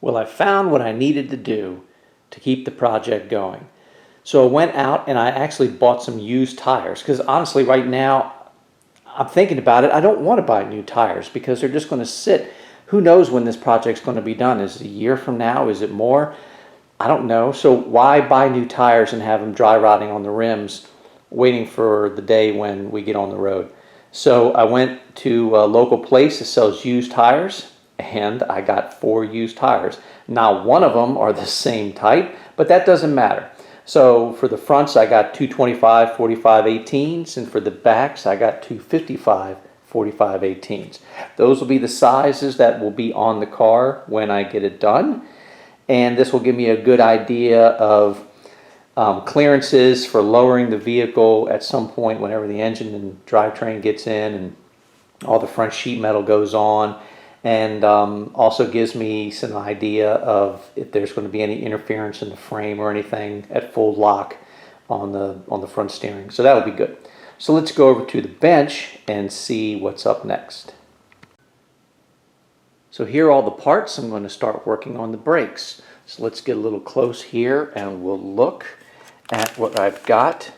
Well, I found what I needed to do to keep the project going. So I went out and I actually bought some used tires because honestly right now I'm thinking about it. I don't want to buy new tires because they're just going to sit. Who knows when this project's going to be done? Is it a year from now? Is it more? I don't know. So why buy new tires and have them dry rotting on the rims waiting for the day when we get on the road? So I went to a local place that sells used tires and I got 4 used tires. Now one of them are the same type, but that doesn't matter. So for the fronts I got 225 45 18s, and for the backs I got 255 45 18s. Those will be the sizes that will be on the car when I get it done, and this will give me a good idea of clearances for lowering the vehicle at some point whenever the engine and drivetrain gets in and all the front sheet metal goes on, and also gives me some idea of if there's going to be any interference in the frame or anything at full lock on the front steering. So that'll be good. So let's go over to the bench and see what's up next. So here are all the parts. I'm going to start working on the brakes. So let's get a little close here and we'll look at what I've got.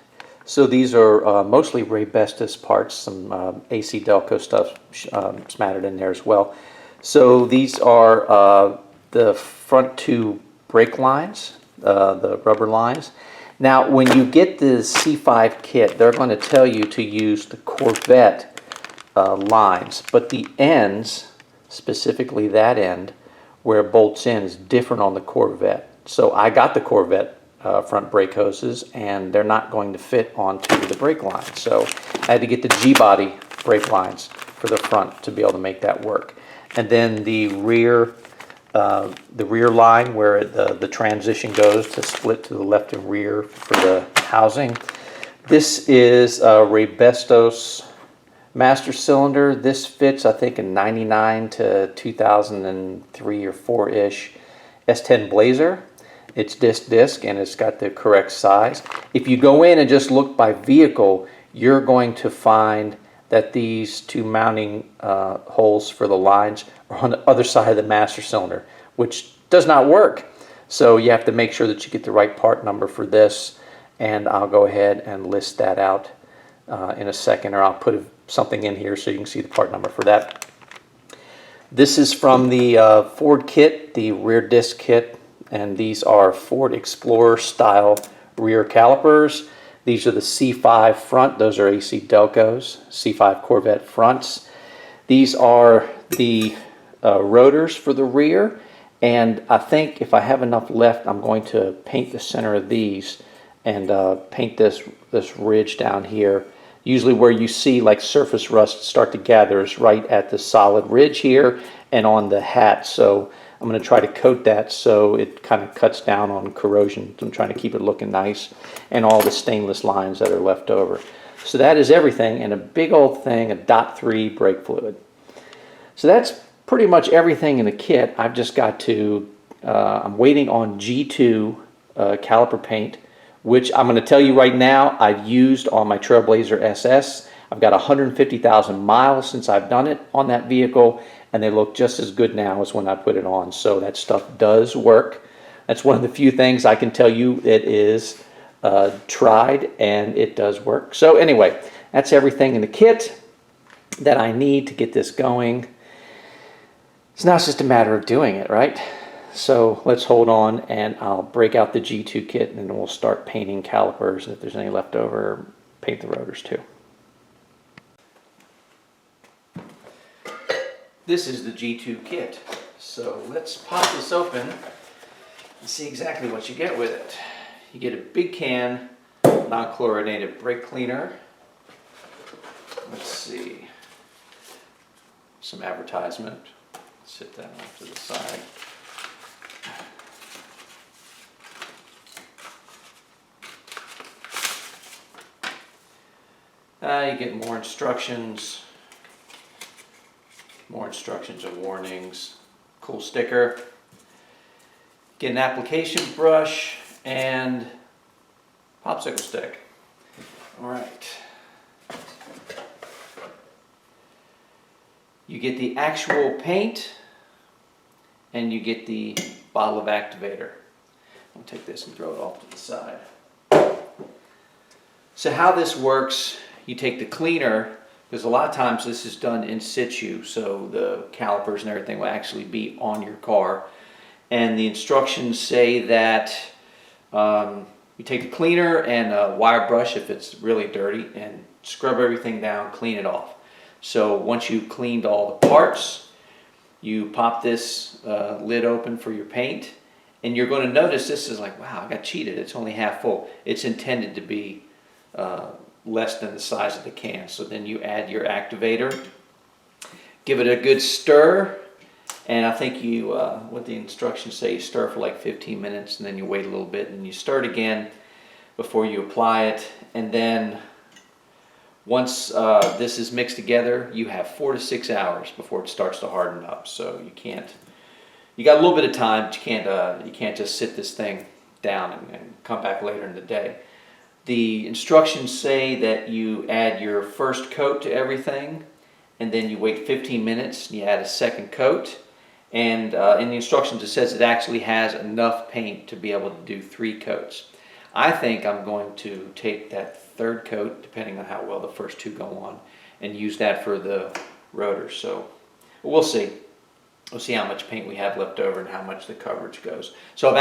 So these are mostly Raybestos parts, some AC Delco stuff smattered in there as well. So these are the front 2 brake lines, the rubber lines. Now when you get the C5 kit, they're going to tell you to use the Corvette lines, but the ends, specifically that end where it bolts in, is different on the Corvette. So I got the Corvette front brake hoses and they're not going to fit onto the brake line. So I had to get the G-body brake lines for the front to be able to make that work. And then the rear line where the transition goes to split to the left and rear for the housing. This is a Raybestos master cylinder. This fits I think in 99 to 2003 or 4-ish S10 Blazer. It's disc and it's got the correct size. If you go in and just look by vehicle, you're going to find that these 2 mounting holes for the lines are on the other side of the master cylinder, which does not work. So you have to make sure that you get the right part number for this, and I'll go ahead and list that out in a second, or I'll put something in here so you can see the part number for that. This is from the Ford kit, the rear disc kit, and these are Ford Explorer style rear calipers. These are the C5 front, those are AC Delcos, C5 Corvette fronts. These are the rotors for the rear, and I think if I have enough left, I'm going to paint the center of these and paint this ridge down here. Usually where you see like surface rust start to gather is right at the solid ridge here and on the hat. So I'm going to try to coat that so it kind of cuts down on corrosion. I'm trying to keep it looking nice, and all the stainless lines that are left over. So that is everything, and a big old thing, a .3 brake fluid. So that's pretty much everything in the kit. I've just got to, I'm waiting on G2 caliper paint, which I'm going to tell you right now I've used on my Trailblazer SS. I've got 150,000 miles since I've done it on that vehicle, and they look just as good now as when I put it on. So that stuff does work. That's one of the few things I can tell you it is tried and it does work. So anyway, that's everything in the kit that I need to get this going. So now it's just a matter of doing it, right? So let's hold on and I'll break out the G2 kit and then we'll start painting calipers. If there's any left over, paint the rotors too. This is the G2 kit. So let's pop this open and see exactly what you get with it. You get a big can non-chlorinated brake cleaner. Let's see. Some advertisement. Sit that off to the side. You get more instructions and warnings. Cool sticker. Get an application brush and popsicle stick. All right. You get the actual paint and you get the bottle of activator. I'll take this and throw it off to the side. So how this works, you take the cleaner, because a lot of times this is done in situ, so the calipers and everything will actually be on your car. And the instructions say that you take the cleaner and a wire brush if it's really dirty and scrub everything down, clean it off. So once you've cleaned all the parts, you pop this lid open for your paint, and you're going to notice this is like, wow, I got cheated. It's only half full. It's intended to be less than the size of the can. So then you add your activator, give it a good stir, and I think you, what the instructions say, you stir for like 15 minutes, and then you wait a little bit, and you stir it again before you apply it. And then once this is mixed together, you have 4 to 6 hours before it starts to harden up. So you can't, you got a little bit of time, but you can't just sit this thing down and come back later in the day. The instructions say that you add your first coat to everything, and then you wait 15 minutes and you add a second coat. And in the instructions it says it actually has enough paint to be able to do 3 coats. I think I'm going to take that third coat, depending on how well the first 2 go on, and use that for the rotors. So we'll see. We'll see how much paint we have left over and how much the coverage goes. So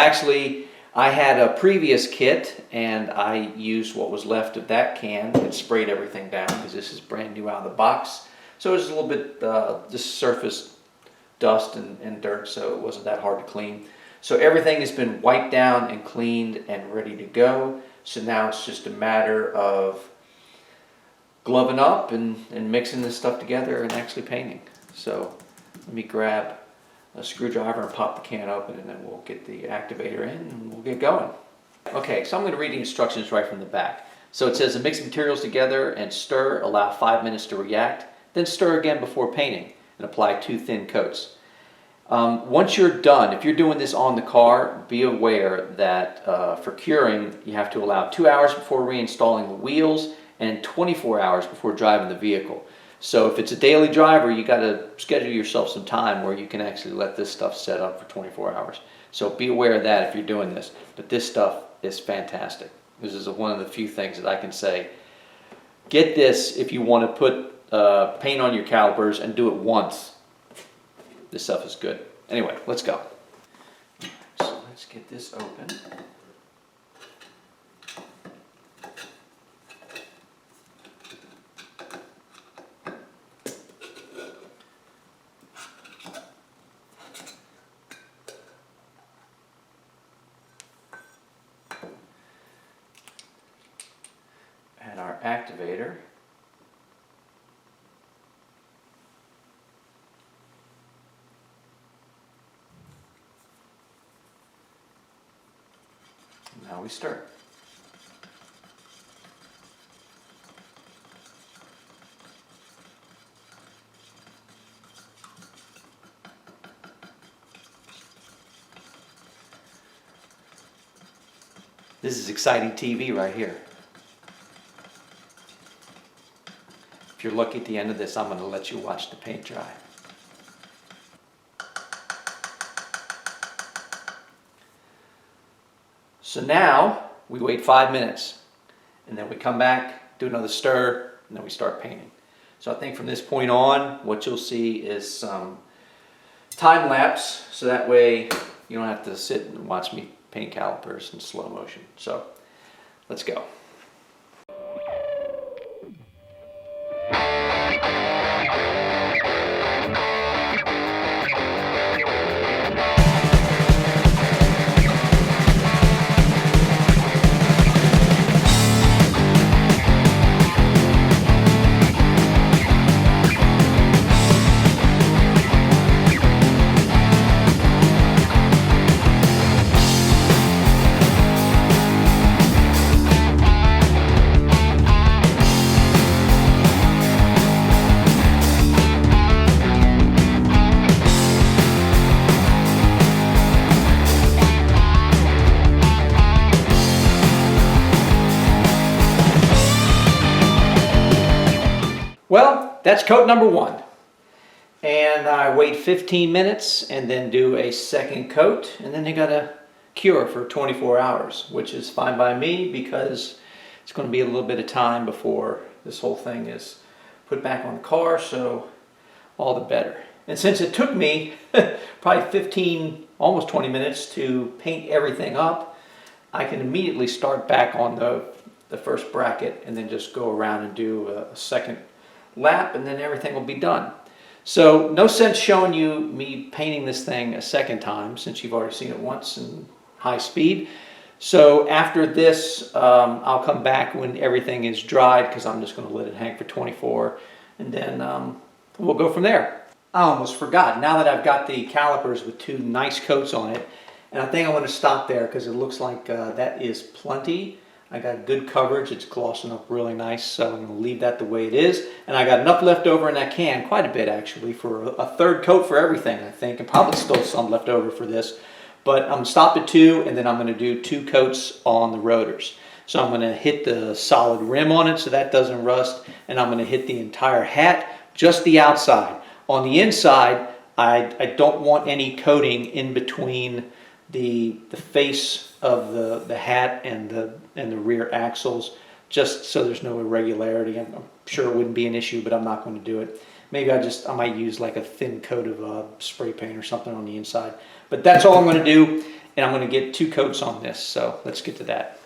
I had a previous kit, and I used what was left of that can and sprayed everything down, because this is brand new out of the box. So it was a little bit just surface dust and dirt, so it wasn't that hard to clean. So everything has been wiped down and cleaned and ready to go. So now it's just a matter of gloving up and mixing this stuff together and actually painting. So let me grab a screwdriver and pop the can open, and then we'll get the activator in and we'll get going. Okay, so I'm going to read the instructions right from the back. So it says to mix materials together and stir, allow 5 minutes to react, then stir again before painting and apply 2 thin coats. Once you're done, if you're doing this on the car, be aware that for curing, you have to allow 2 hours before reinstalling the wheels and 24 hours before driving the vehicle. So if it's a daily driver, you got to schedule yourself some time where you can actually let this stuff set up for 24 hours. So be aware of that if you're doing this. But this stuff is fantastic. This is one of the few things that I can say. Get this if you want to put paint on your calipers and do it once. This stuff is good. Anyway, let's go. So let's get this open. Add our activator. Now we stir. This is exciting TV right here. If you're lucky at the end of this, I'm going to let you watch the paint dry. So now we wait 5 minutes, and then we come back, do another stir, and then we start painting. So I think from this point on, what you'll see is some time lapse, so that way you don't have to sit and watch me paint calipers in slow motion. So let's go. Well, that's coat number 1. and I wait 15 minutes and then do a second coat, and then they gotta cure for 24 hours, which is fine by me because it's going to be a little bit of time before this whole thing is put back on the car, so all the better. And since it took me probably 15, almost 20 minutes to paint everything up, I can immediately start back on the first bracket and then just go around and do a second lap, and then everything will be done. So no sense showing you me painting this thing a second time since you've already seen it once in high speed. So after this, I'll come back when everything is dried, because I'm just going to let it hang for 24, and then we'll go from there. I almost forgot. Now that I've got the calipers with 2 nice coats on it, and I think I'm going to stop there because it looks like that is plenty. I got good coverage. It's glossing up really nice, so I'm going to leave that the way it is. And I got enough left over in that can, quite a bit actually, for a third coat for everything, I think, and probably still some left over for this. But I'm going to stop at 2, and then I'm going to do 2 coats on the rotors. So I'm going to hit the solid rim on it so that doesn't rust, and I'm going to hit the entire hat, just the outside. On the inside, I don't want any coating in between the face of the hat and the rear axles, just so there's no irregularity. I'm sure it wouldn't be an issue, but I'm not going to do it. Maybe I might use like a thin coat of spray paint or something on the inside. But that's all I'm going to do, and I'm going to get 2 coats on this. So let's get to that.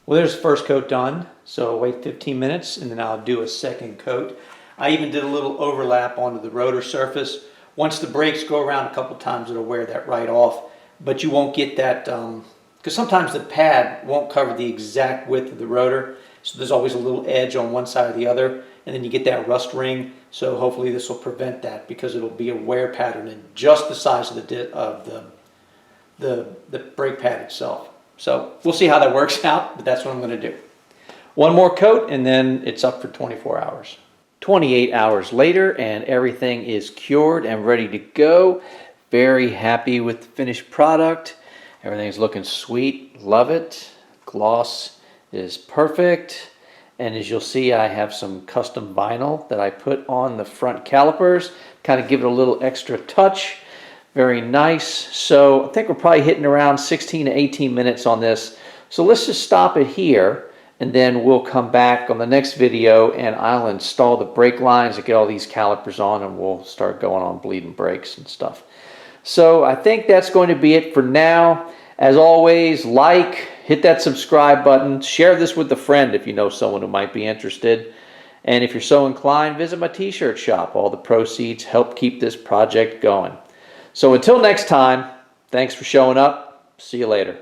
Well, there's the first coat done, so I'll wait 15 minutes and then I'll do a second coat. I even did a little overlap onto the rotor surface. Once the brakes go around a couple times, it'll wear that right off, but you won't get that, because sometimes the pad won't cover the exact width of the rotor, so there's always a little edge on one side or the other, and then you get that rust ring. So hopefully this will prevent that, because it'll be a wear pattern in just the size of the brake pad itself. So we'll see how that works out, but that's what I'm going to do. One more coat and then it's up for 24 hours. 28 hours later and everything is cured and ready to go. Very happy with the finished product. Everything's looking sweet. Love it. Gloss is perfect. And as you'll see, I have some custom vinyl that I put on the front calipers, kind of give it a little extra touch. Very nice. So I think we're probably hitting around 16 to 18 minutes on this. So let's just stop it here, and then we'll come back on the next video and I'll install the brake lines and get all these calipers on, and we'll start going on bleeding brakes and stuff. So I think that's going to be it for now. As always, hit that subscribe button, share this with a friend if you know someone who might be interested. And if you're so inclined, visit my t-shirt shop. All the proceeds help keep this project going. So until next time, thanks for showing up. See you later.